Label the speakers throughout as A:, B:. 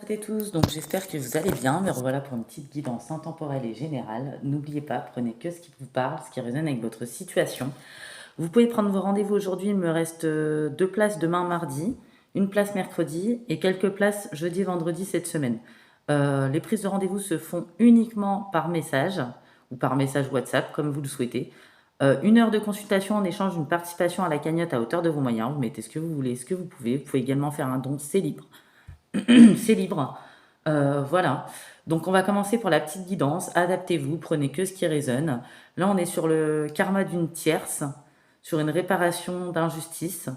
A: toutes et tous, donc j'espère que vous allez bien. Me revoilà pour une petite guidance intemporelle et générale. N'oubliez pas, prenez que ce qui vous parle, ce qui résonne avec votre situation. Vous pouvez prendre vos rendez-vous aujourd'hui. Il me reste 2 places demain mardi, une place mercredi et quelques places jeudi, vendredi cette semaine. Les prises de rendez-vous se font uniquement par message ou par message WhatsApp, comme vous le souhaitez. 1 heure de consultation en échange d'une participation à la cagnotte à hauteur de vos moyens. Vous mettez ce que vous voulez, ce que vous pouvez. Vous pouvez également faire un don, c'est libre. C'est libre. Voilà. Donc on va commencer pour la petite guidance. Adaptez-vous, prenez que ce qui résonne. Là, on est sur le karma d'une tierce, sur une réparation d'injustice,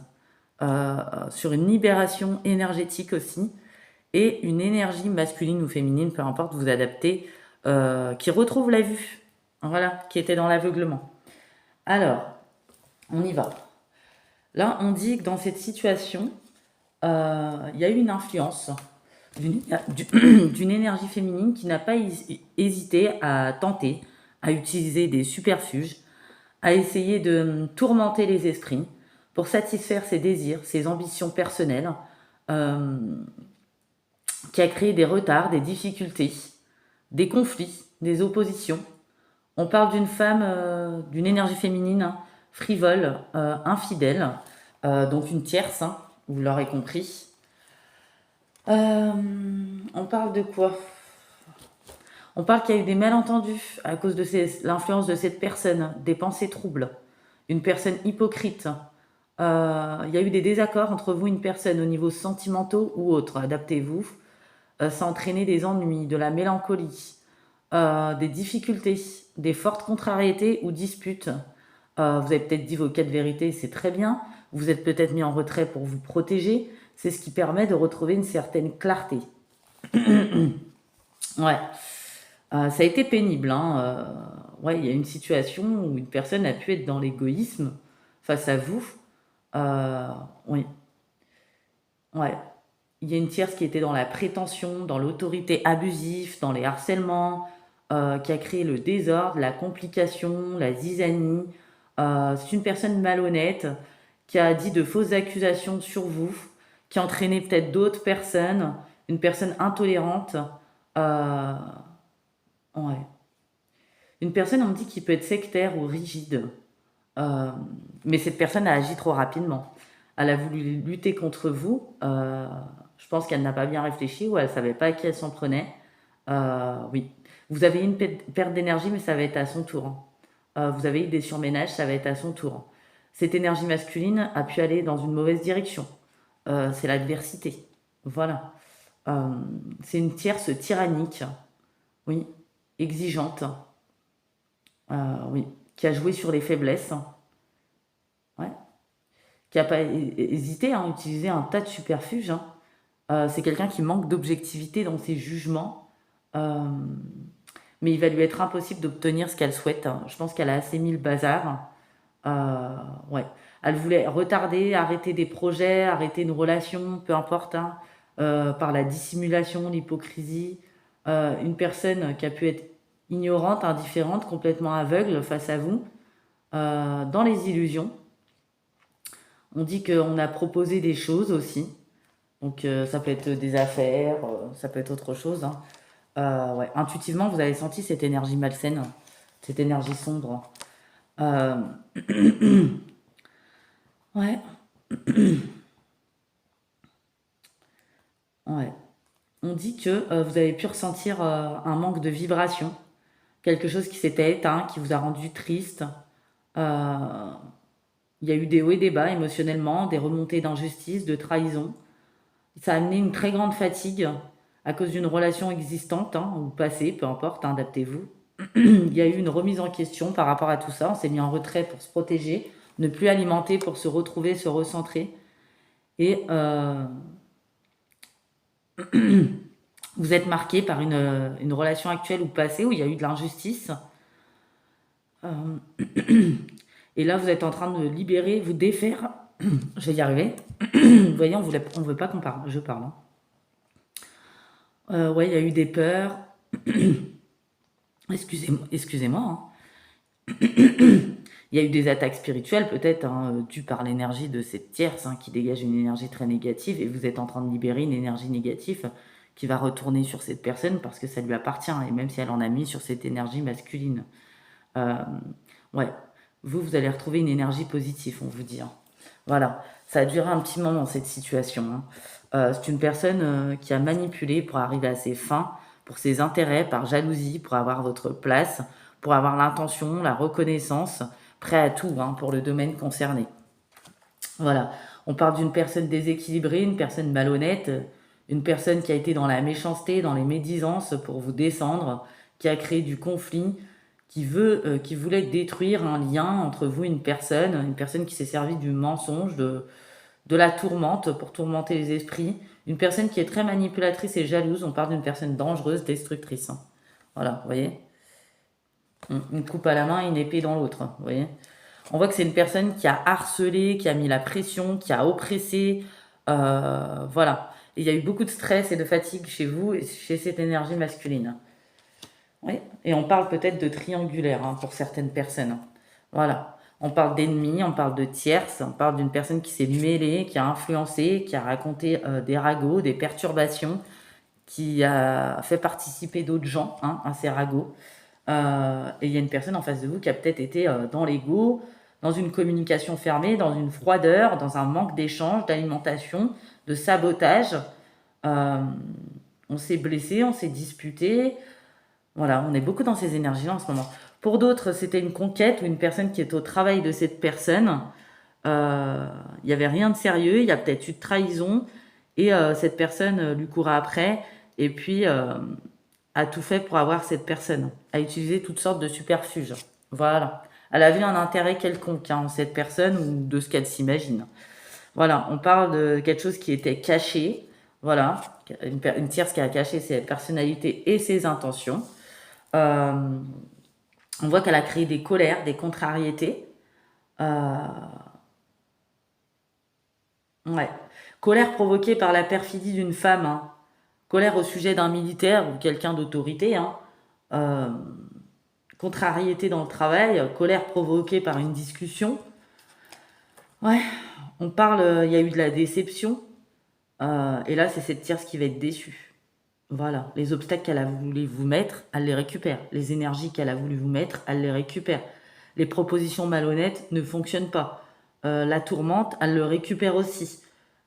A: sur une libération énergétique aussi, et une énergie masculine ou féminine, peu importe, vous adaptez, qui retrouve la vue. Voilà, qui était dans l'aveuglement. Alors, on y va. Là, on dit que dans cette situation, il y a eu une influence d'une énergie féminine qui n'a pas hésité à tenter, à utiliser des superfuges, à essayer de tourmenter les esprits pour satisfaire ses désirs, ses ambitions personnelles, euh, qui a créé des retards, des difficultés, des conflits, des oppositions. On parle d'une femme, d'une énergie féminine frivole, infidèle, donc une tierce, vous l'aurez compris. Euh, on parle de quoi? On parle qu'il y a eu des malentendus à cause de l'influence de cette personne, des pensées troubles, une personne hypocrite. Il y a eu des désaccords entre vous et une personne au niveau sentimentaux ou autre. Adaptez-vous. Ça a entraîné des ennuis, de la mélancolie, des difficultés, des fortes contrariétés ou disputes. Vous avez peut-être dit vos 4 vérités, c'est très bien. Vous êtes peut-être mis en retrait pour vous protéger. C'est ce qui permet de retrouver une certaine clarté. Ouais. Ça a été pénible, hein. Ouais, il y a une situation où une personne a pu être dans l'égoïsme face à vous. Oui, ouais. Il y a une tierce qui était dans la prétention, dans l'autorité abusive, dans les harcèlements, qui a créé le désordre, la complication, la zizanie. C'est une personne malhonnête qui a dit de fausses accusations sur vous, qui a entraîné peut-être d'autres personnes, une personne intolérante. Euh, ouais. Une personne, on me dit qu'il peut être sectaire ou rigide. Euh, mais cette personne a agi trop rapidement. Elle a voulu lutter contre vous. Je pense qu'elle n'a pas bien réfléchi ou elle ne savait pas à qui elle s'en prenait. Oui. Vous avez eu une perte d'énergie, mais ça va être à son tour, hein. Vous avez eu des surménages, ça va être à son tour, hein. Cette énergie masculine a pu aller dans une mauvaise direction. C'est l'adversité. Voilà. Euh, c'est une tierce tyrannique, oui, exigeante, oui, qui a joué sur les faiblesses, ouais, qui n'a pas hésité à utiliser un tas de superfuges, hein. C'est quelqu'un qui manque d'objectivité dans ses jugements, euh, mais il va lui être impossible d'obtenir ce qu'elle souhaite, hein. Je pense qu'elle a assez mis le bazar. Euh, ouais. Elle voulait retarder, arrêter des projets, arrêter une relation, peu importe, hein, par la dissimulation, l'hypocrisie. Une personne qui a pu être ignorante, indifférente, complètement aveugle face à vous, dans les illusions. On dit qu'on a proposé des choses aussi. Donc ça peut être des affaires, ça peut être autre chose, hein. Ouais. Intuitivement, vous avez senti cette énergie malsaine, cette énergie sombre. Euh, ouais, ouais. On dit que vous avez pu ressentir un manque de vibration, quelque chose qui s'était éteint, qui vous a rendu triste. Euh, il y a eu des hauts et des bas émotionnellement, des remontées d'injustice, de trahison. Ça a amené une très grande fatigue à cause d'une relation existante, hein, ou passée, peu importe, hein, adaptez-vous. Il y a eu une remise en question par rapport à tout ça. On s'est mis en retrait pour se protéger, ne plus alimenter pour se retrouver, se recentrer. Et vous êtes marqué par une relation actuelle ou passée où il y a eu de l'injustice. Euh, et là, vous êtes en train de libérer, vous défaire. Je vais y arriver. Vous voyez, on ne veut pas qu'on parle. Je parle, hein. Ouais, il y a eu des peurs. Excusez-moi, excusez-moi, hein. Il y a eu des attaques spirituelles peut-être, hein, dues par l'énergie de cette tierce, hein, qui dégage une énergie très négative et vous êtes en train de libérer une énergie négative qui va retourner sur cette personne parce que ça lui appartient, et même si elle en a mis sur cette énergie masculine. Euh, ouais, vous allez retrouver une énergie positive, on vous dit, hein. Voilà, ça a duré un petit moment cette situation, hein. C'est une personne qui a manipulé pour arriver à ses fins, pour ses intérêts, par jalousie, pour avoir votre place, pour avoir l'intention, la reconnaissance, prêt à tout, hein, pour le domaine concerné. Voilà, on parle d'une personne déséquilibrée, une personne malhonnête, une personne qui a été dans la méchanceté, dans les médisances pour vous descendre, qui a créé du conflit, qui voulait détruire un lien entre vous et une personne qui s'est servie du mensonge, de la tourmente pour tourmenter les esprits, une personne qui est très manipulatrice et jalouse. On parle d'une personne dangereuse, destructrice, hein. Voilà, vous voyez, une coupe à la main et une épée dans l'autre, vous voyez. On voit que c'est une personne qui a harcelé, qui a mis la pression, qui a oppressé, voilà. Et il y a eu beaucoup de stress et de fatigue chez vous et chez cette énergie masculine. Oui, et on parle peut-être de triangulaire, hein, pour certaines personnes. Voilà. On parle d'ennemis, on parle de tierces, on parle d'une personne qui s'est mêlée, qui a influencé, qui a raconté des ragots, des perturbations, qui a fait participer d'autres gens, hein, à ces ragots. Et il y a une personne en face de vous qui a peut-être été dans l'ego, dans une communication fermée, dans une froideur, dans un manque d'échange, d'alimentation, de sabotage. Euh, on s'est blessé, on s'est disputé. Voilà, on est beaucoup dans ces énergies-là en ce moment. Pour d'autres, c'était une conquête ou une personne qui est au travail de cette personne. Il n'y avait rien de sérieux, il y a peut-être eu de trahison, et cette personne lui courait après, et puis a tout fait pour avoir cette personne, a utilisé toutes sortes de superfuges. Voilà. Elle avait un intérêt quelconque, hein, en cette personne ou de ce qu'elle s'imagine. Voilà, on parle de quelque chose qui était caché. Voilà, une tierce qui a caché ses personnalités et ses intentions. Euh, on voit qu'elle a créé des colères, des contrariétés. Euh, ouais. Colère provoquée par la perfidie d'une femme, hein. Colère au sujet d'un militaire ou quelqu'un d'autorité, hein. Euh, Contrariété dans le travail, colère provoquée par une discussion. Ouais, on parle, il y a eu de la déception. Et là, c'est cette tierce qui va être déçue. Voilà, les obstacles qu'elle a voulu vous mettre, elle les récupère. Les énergies qu'elle a voulu vous mettre, elle les récupère. Les propositions malhonnêtes ne fonctionnent pas. La tourmente, elle le récupère aussi,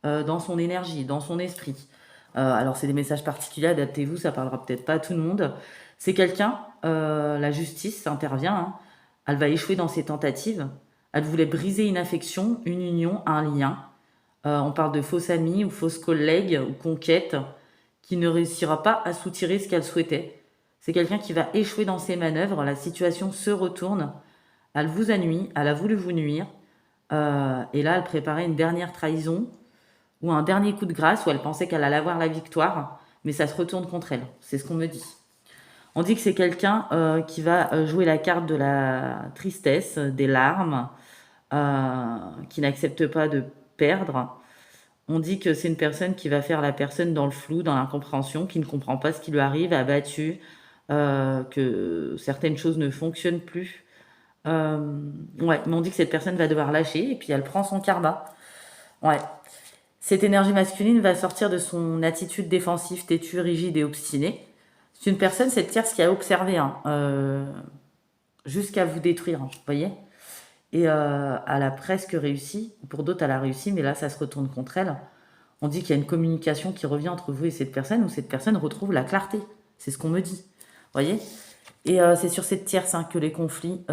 A: dans son énergie, dans son esprit. Alors, c'est des messages particuliers, adaptez-vous, ça parlera peut-être pas à tout le monde. C'est quelqu'un, la justice intervient, hein. Elle va échouer dans ses tentatives. Elle voulait briser une affection, une union, un lien. On parle de faux amis ou fausses collègues ou conquêtes qui ne réussira pas à soutirer ce qu'elle souhaitait. C'est quelqu'un qui va échouer dans ses manœuvres, la situation se retourne, elle vous a nui, elle a voulu vous nuire, et là elle préparait une dernière trahison ou un dernier coup de grâce où elle pensait qu'elle allait avoir la victoire, mais ça se retourne contre elle, c'est ce qu'on me dit. On dit que c'est quelqu'un qui va jouer la carte de la tristesse, des larmes, qui n'accepte pas de perdre. On dit que c'est une personne qui va faire la personne dans le flou, dans l'incompréhension, qui ne comprend pas ce qui lui arrive, abattue, que certaines choses ne fonctionnent plus. Ouais, mais on dit que cette personne va devoir lâcher et puis elle prend son karma. Ouais. Cette énergie masculine va sortir de son attitude défensive, têtue, rigide et obstinée. C'est une personne, cette tierce, qui a observé, hein, jusqu'à vous détruire, hein, vous voyez. Et elle a presque réussi. Pour d'autres, elle a réussi, mais là, ça se retourne contre elle. On dit qu'il y a une communication qui revient entre vous et cette personne, où cette personne retrouve la clarté. C'est ce qu'on me dit. Vous voyez. Et c'est sur cette tierce, hein, que les conflits,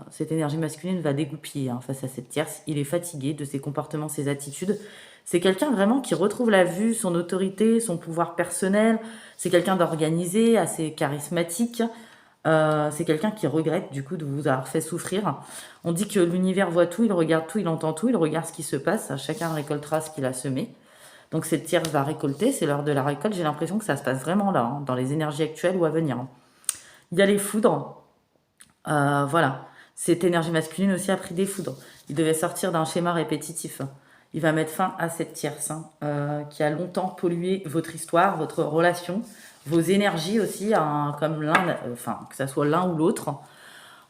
A: cette énergie masculine va dégoupiller, hein, face à cette tierce. Il est fatigué de ses comportements, ses attitudes. C'est quelqu'un vraiment qui retrouve la vue, son autorité, son pouvoir personnel. C'est quelqu'un d'organisé, assez charismatique. C'est quelqu'un qui regrette du coup de vous avoir fait souffrir. On dit que l'univers voit tout, il regarde tout, il entend tout, il regarde ce qui se passe. Chacun récoltera ce qu'il a semé. Donc cette tierce va récolter, c'est l'heure de la récolte. J'ai l'impression que ça se passe vraiment là, hein, dans les énergies actuelles ou à venir. Il y a les foudres. Voilà. Cette énergie masculine aussi a pris des foudres. Il devait sortir d'un schéma répétitif. Il va mettre fin à cette tierce, hein, qui a longtemps pollué votre histoire, votre relation, vos énergies aussi, hein, comme l'un, enfin, que ça soit l'un ou l'autre.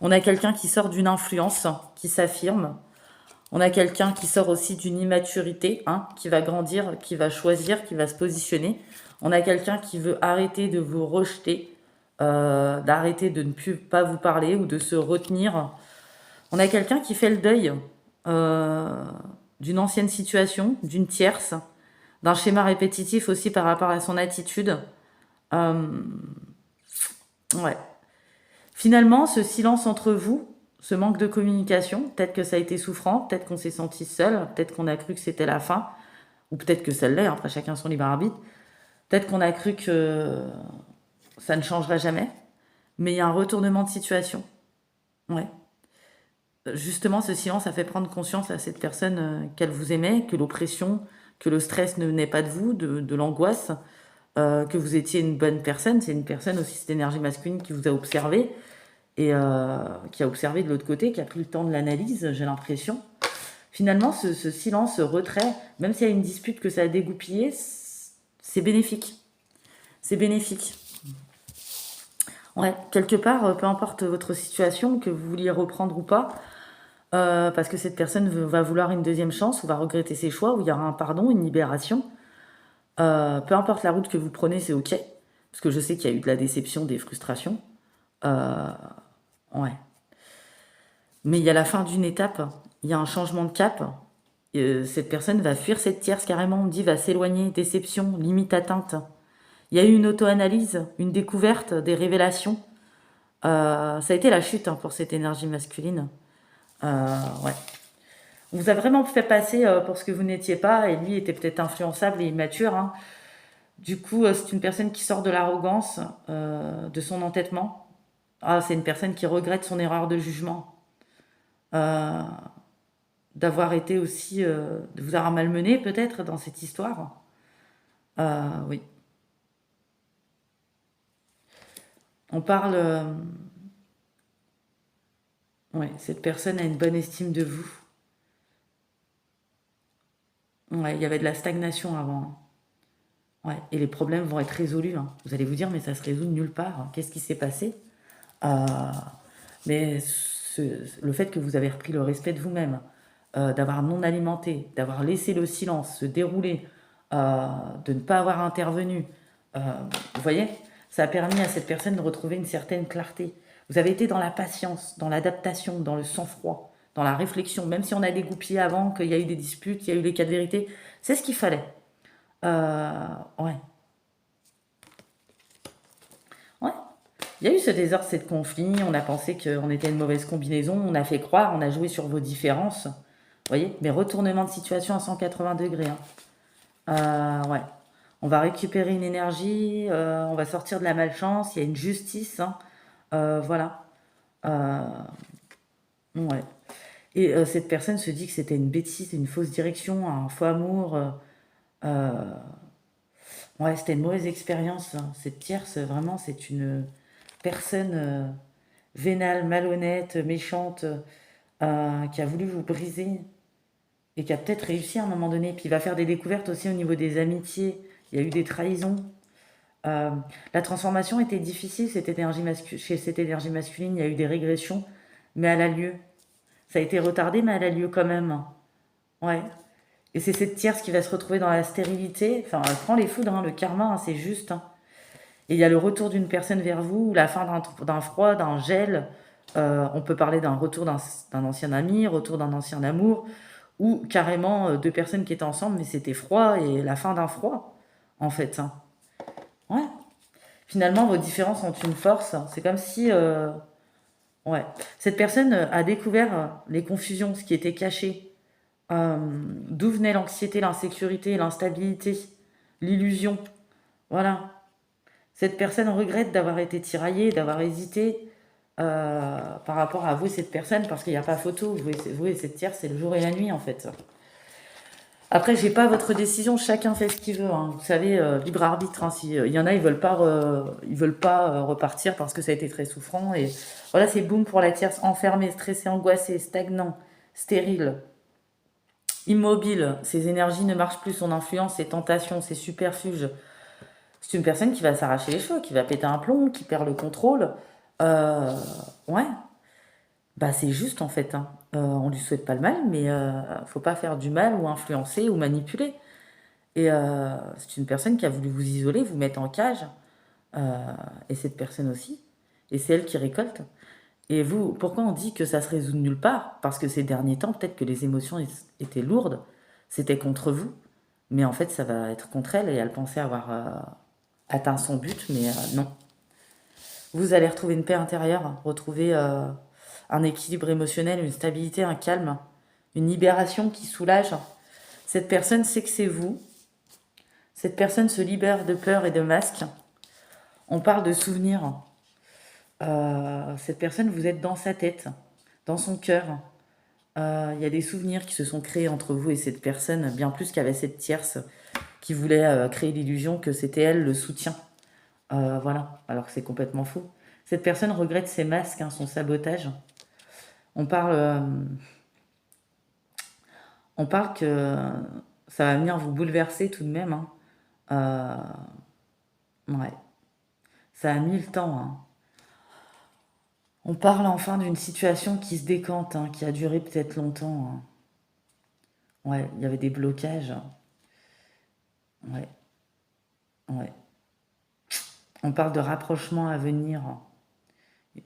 A: On a quelqu'un qui sort d'une influence, qui s'affirme. On a quelqu'un qui sort aussi d'une immaturité, hein, qui va grandir, qui va choisir, qui va se positionner. On a quelqu'un qui veut arrêter de vous rejeter, d'arrêter de ne plus pas vous parler ou de se retenir. On a quelqu'un qui fait le deuil euh, d'une ancienne situation, d'une tierce, d'un schéma répétitif aussi par rapport à son attitude. Euh, ouais. Finalement, ce silence entre vous, ce manque de communication, peut-être que ça a été souffrant, peut-être qu'on s'est senti seul, peut-être qu'on a cru que c'était la fin, ou peut-être que ça l'est, hein, après chacun son libre arbitre. Peut-être qu'on a cru que ça ne changerait jamais, mais il y a un retournement de situation. Ouais. Justement, ce silence a fait prendre conscience à cette personne qu'elle vous aimait, que l'oppression, que le stress ne venait pas de vous, de l'angoisse, que vous étiez une bonne personne. C'est une personne aussi, cette énergie masculine qui vous a observé et qui a observé de l'autre côté, qui a pris le temps de l'analyse, j'ai l'impression. Finalement, ce silence, ce retrait, même s'il y a une dispute que ça a dégoupillé, c'est bénéfique. C'est bénéfique. Ouais, quelque part, peu importe votre situation, que vous vouliez reprendre ou pas, parce que cette personne va vouloir une deuxième chance ou va regretter ses choix, ou il y aura un pardon, une libération. Peu importe la route que vous prenez, c'est ok. Parce que je sais qu'il y a eu de la déception, des frustrations. Euh, ouais. Mais il y a la fin d'une étape, il y a un changement de cap. Cette personne va fuir cette tierce carrément, on dit va s'éloigner, déception, limite atteinte. Il y a eu une auto-analyse, une découverte, des révélations. Ça a été la chute hein, pour cette énergie masculine. Ouais. On vous a vraiment fait passer pour ce que vous n'étiez pas, et lui était peut-être influençable et immature. Hein. Du coup, c'est une personne qui sort de l'arrogance, de son entêtement. Ah, c'est une personne qui regrette son erreur de jugement, euh, d'avoir été aussi, de vous avoir malmené peut-être dans cette histoire. Oui. On parle, ouais, cette personne a une bonne estime de vous. Ouais, il y avait de la stagnation avant. Hein. Ouais, et les problèmes vont être résolus. Hein. Vous allez vous dire, mais ça se résout de nulle part. Hein. Qu'est-ce qui s'est passé? Euh, mais le fait que vous avez repris le respect de vous-même, d'avoir non alimenté, d'avoir laissé le silence se dérouler, de ne pas avoir intervenu, euh, vous voyez, ça a permis à cette personne de retrouver une certaine clarté. Vous avez été dans la patience, dans l'adaptation, dans le sang-froid, dans la réflexion, même si on a dégoupillé avant, qu'il y a eu des disputes, il y a eu des cas de vérité, c'est ce qu'il fallait. Ouais, ouais. Il y a eu ce désordre, ce conflit, on a pensé qu'on était une mauvaise combinaison, on a fait croire, on a joué sur vos différences. Vous voyez, mais retournement de situation à 180 degrés. Hein. Ouais. On va récupérer une énergie, on va sortir de la malchance, il y a une justice. Hein. Voilà. Euh, ouais. Et cette personne se dit que c'était une bêtise, une fausse direction, un faux amour. Euh, ouais, c'était une mauvaise expérience. Hein. Cette tierce, vraiment, c'est une personne vénale, malhonnête, méchante, qui a voulu vous briser et qui a peut-être réussi à un moment donné. Puis il va faire des découvertes aussi au niveau des amitiés. Il y a eu des trahisons. Euh, la transformation était difficile chez cette énergie masculine. Il y a eu des régressions, mais elle a lieu. Ça a été retardé, mais elle a lieu quand même. Ouais. Et c'est cette tierce qui va se retrouver dans la stérilité. Enfin, elle prend les foudres, hein, le karma, hein, c'est juste. Hein. Et il y a le retour d'une personne vers vous, la fin d'un froid, d'un gel. On peut parler d'un retour d'un ancien ami, retour d'un ancien amour, ou carrément deux personnes qui étaient ensemble, mais c'était froid et la fin d'un froid, en fait. Hein. Ouais. Finalement, vos différences ont une force. C'est comme si, ouais, cette personne a découvert les confusions, ce qui était caché, d'où venait l'anxiété, l'insécurité, l'instabilité, l'illusion. Voilà. Cette personne regrette d'avoir été tiraillée, d'avoir hésité par rapport à vous et cette personne, parce qu'il n'y a pas photo. Vous et cette tierce, c'est le jour et la nuit, en fait. Après, j'ai pas votre décision, chacun fait ce qu'il veut. Hein. Vous savez, libre arbitre. Hein, si, il y en a, ils veulent pas repartir parce que ça a été très souffrant. Et voilà, c'est boum pour la tierce, enfermée, stressée, angoissée, stagnant, stérile, immobile. Ses énergies ne marchent plus, son influence, ses tentations, ses superfuges. C'est une personne qui va s'arracher les cheveux, qui va péter un plomb, qui perd le contrôle. Euh, ouais, bah c'est juste en fait. Hein. On lui souhaite pas le mal, mais faut pas faire du mal ou influencer ou manipuler. Et c'est une personne qui a voulu vous isoler, vous mettre en cage, et cette personne aussi. Et c'est elle qui récolte. Et vous, pourquoi on dit que ça se résout de nulle part? Parce que ces derniers temps, peut-être que les émotions étaient lourdes, c'était contre vous, mais en fait, ça va être contre elle et elle pensait avoir atteint son but, mais non. Vous allez retrouver une paix intérieure, retrouver un équilibre émotionnel, une stabilité, un calme, une libération qui soulage. Cette personne sait que c'est vous. Cette personne se libère de peur et de masques. On parle de souvenirs. Cette personne, vous êtes dans sa tête, dans son cœur. Il y a des souvenirs qui se sont créés entre vous et cette personne, bien plus qu'avec cette tierce qui voulait créer l'illusion que c'était elle le soutien. Voilà, alors que c'est complètement faux. Cette personne regrette ses masques, hein, son sabotage. On parle, euh, on parle que ça va venir vous bouleverser tout de même, hein. Ouais, ça a mis le temps, hein. On parle enfin d'une situation qui se décante, hein, qui a duré peut-être longtemps, hein. Ouais, il y avait des blocages. Ouais, ouais. On parle de rapprochement à venir.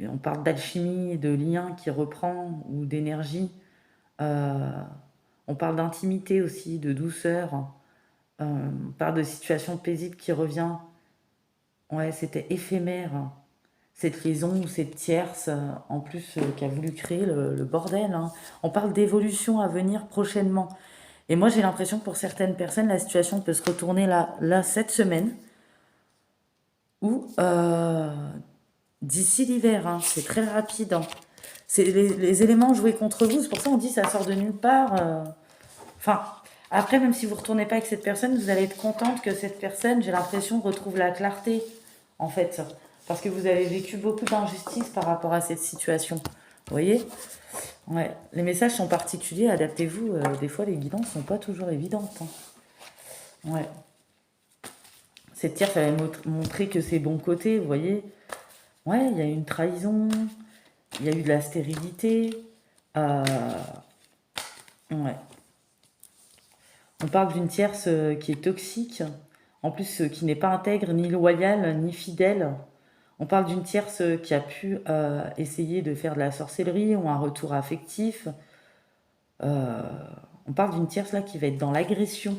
A: On parle d'alchimie, de lien qui reprend ou d'énergie. Euh, on parle d'intimité aussi, de douceur. On parle de situation paisible qui revient. Ouais, c'était éphémère. Cette liaison ou cette tierce, en plus, qui a voulu créer le bordel, hein. On parle d'évolution à venir prochainement. Et moi, j'ai l'impression que pour certaines personnes, la situation peut se retourner là cette semaine, ou d'ici l'hiver, hein. C'est très rapide, hein. C'est les éléments joués contre vous, c'est pour ça qu'on dit ça sort de nulle part. Enfin, après, même si vous ne retournez pas avec cette personne, vous allez être contente que cette personne, j'ai l'impression, retrouve la clarté, en fait. Parce que vous avez vécu beaucoup d'injustice par rapport à cette situation. Vous voyez? Ouais. Les messages sont particuliers, adaptez-vous. Des fois, les guidances sont pas toujours évidentes, hein. Ouais. Cette tierce avait montré que ses bons côtés, vous voyez? Ouais, il y a eu une trahison, il y a eu de la stérilité. Euh, ouais. On parle d'une tierce qui est toxique, en plus qui n'est pas intègre, ni loyale, ni fidèle. On parle d'une tierce qui a pu essayer de faire de la sorcellerie ou un retour affectif. Euh, on parle d'une tierce là qui va être dans l'agression.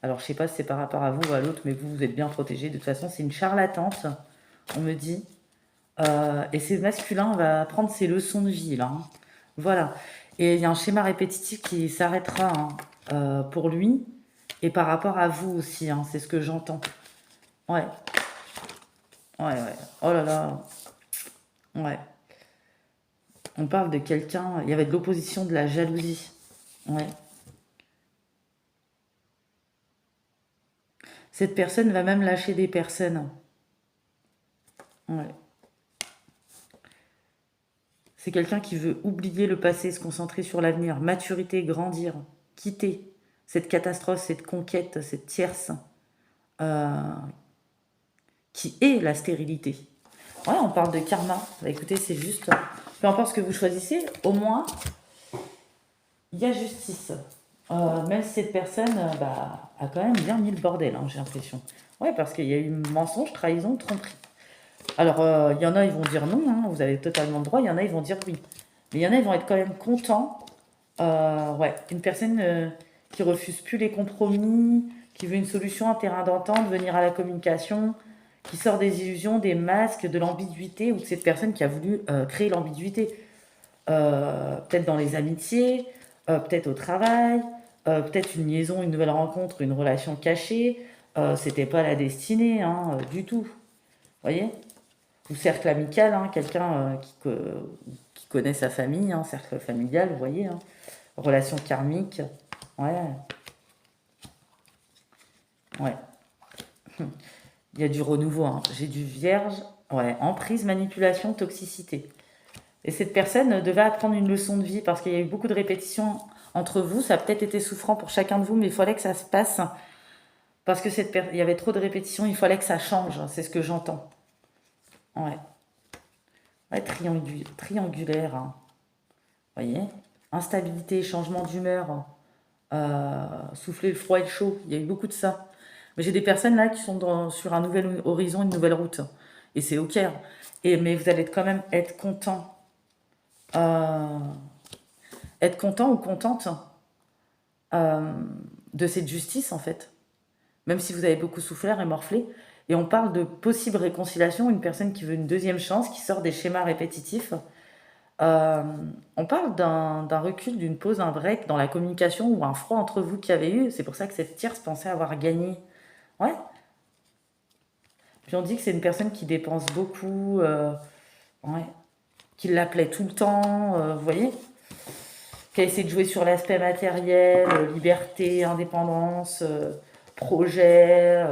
A: Alors je sais pas si c'est par rapport à vous ou à l'autre, mais vous êtes bien protégé. De toute façon, c'est une charlatante, on me dit. Et c'est masculin, on va prendre ses leçons de vie là, hein. Voilà. Et il y a un schéma répétitif qui s'arrêtera, hein, pour lui et par rapport à vous aussi, hein, c'est ce que j'entends. Ouais, ouais, ouais. Oh là là. Ouais. On parle de quelqu'un, il y avait de l'opposition, de la jalousie. Ouais. Cette personne va même lâcher des personnes. Ouais. C'est quelqu'un qui veut oublier le passé, se concentrer sur l'avenir, maturité, grandir, quitter cette catastrophe, cette conquête, cette tierce, euh, qui est la stérilité. Ouais, on parle de karma. Bah, écoutez, c'est juste, peu importe ce que vous choisissez, au moins, il y a justice. Même si cette personne bah, a quand même bien mis le bordel, hein, j'ai l'impression. Ouais, parce qu'il y a eu mensonge, trahison, tromperie. Alors, il y en a, ils vont dire non, hein, vous avez totalement le droit. Il y en a, ils vont dire oui. Mais il y en a, ils vont être quand même contents. Ouais, une personne qui refuse plus les compromis, qui veut une solution, un terrain d'entente, venir à la communication, qui sort des illusions, des masques, de l'ambiguïté, ou de cette personne qui a voulu créer l'ambiguïté. Peut-être dans les amitiés, peut-être au travail, peut-être une liaison, une nouvelle rencontre, une relation cachée. C'était pas la destinée, hein, du tout. Vous voyez? Ou cercle amical, hein, quelqu'un qui connaît sa famille, hein, cercle familial, vous voyez, hein. Relation karmique. Ouais, ouais. Il y a du renouveau, hein. J'ai du vierge. Ouais, emprise, manipulation, toxicité. Et cette personne devait apprendre une leçon de vie parce qu'il y a eu beaucoup de répétitions entre vous. Ça a peut-être été souffrant pour chacun de vous, mais il fallait que ça se passe parce que il y avait trop de répétitions. Il fallait que ça change. C'est ce que j'entends. Ouais, ouais, triangulaire, hein. Vous voyez? Instabilité, changement d'humeur. souffler le froid et le chaud. Il y a eu beaucoup de ça. Mais j'ai des personnes là qui sont sur un nouvel horizon, une nouvelle route. Et c'est OK, hein. Mais vous allez quand même être content. euh, Être content ou contente euh, de cette justice, en fait. Même si vous avez beaucoup souffert et morflé. Et on parle de possible réconciliation, une personne qui veut une deuxième chance, qui sort des schémas répétitifs. Euh, on parle d'un recul, d'une pause, un break dans la communication ou un froid entre vous qui avez eu. C'est pour ça que cette tierce pensait avoir gagné. Ouais. Puis on dit que c'est une personne qui dépense beaucoup, ouais, qui l'appelait tout le temps, vous voyez, qui a essayé de jouer sur l'aspect matériel, liberté, indépendance, projet,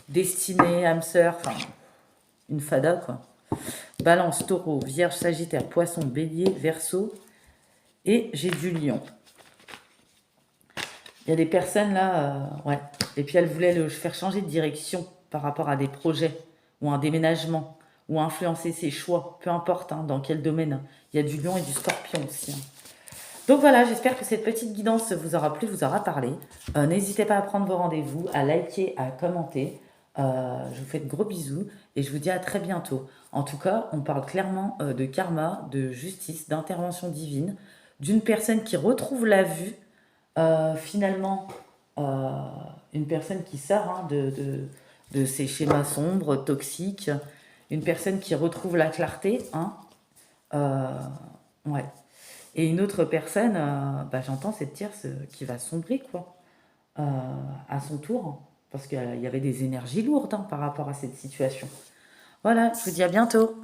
A: destinée, âme sœur, enfin, une fada quoi. Balance, taureau, vierge, sagittaire, poisson, bélier, verseau, et j'ai du lion. Il y a des personnes là, ouais. Et puis elles voulaient le faire changer de direction par rapport à des projets ou un déménagement ou influencer ses choix, peu importe hein, dans quel domaine. Il y a du lion et du scorpion aussi, hein. Donc voilà, j'espère que cette petite guidance vous aura plu, vous aura parlé. N'hésitez pas à prendre vos rendez-vous, à liker, à commenter. Je vous fais de gros bisous et je vous dis à très bientôt. En tout cas, on parle clairement de karma, de justice, d'intervention divine, d'une personne qui retrouve la vue, finalement, euh, une personne qui sort hein, de ces schémas sombres, toxiques, une personne qui retrouve la clarté, hein, euh, ouais. Et une autre personne, bah, j'entends cette tierce qui va sombrer, quoi, euh, à son tour, parce qu'il y avait des énergies lourdes hein, par rapport à cette situation. Voilà, je vous dis à bientôt.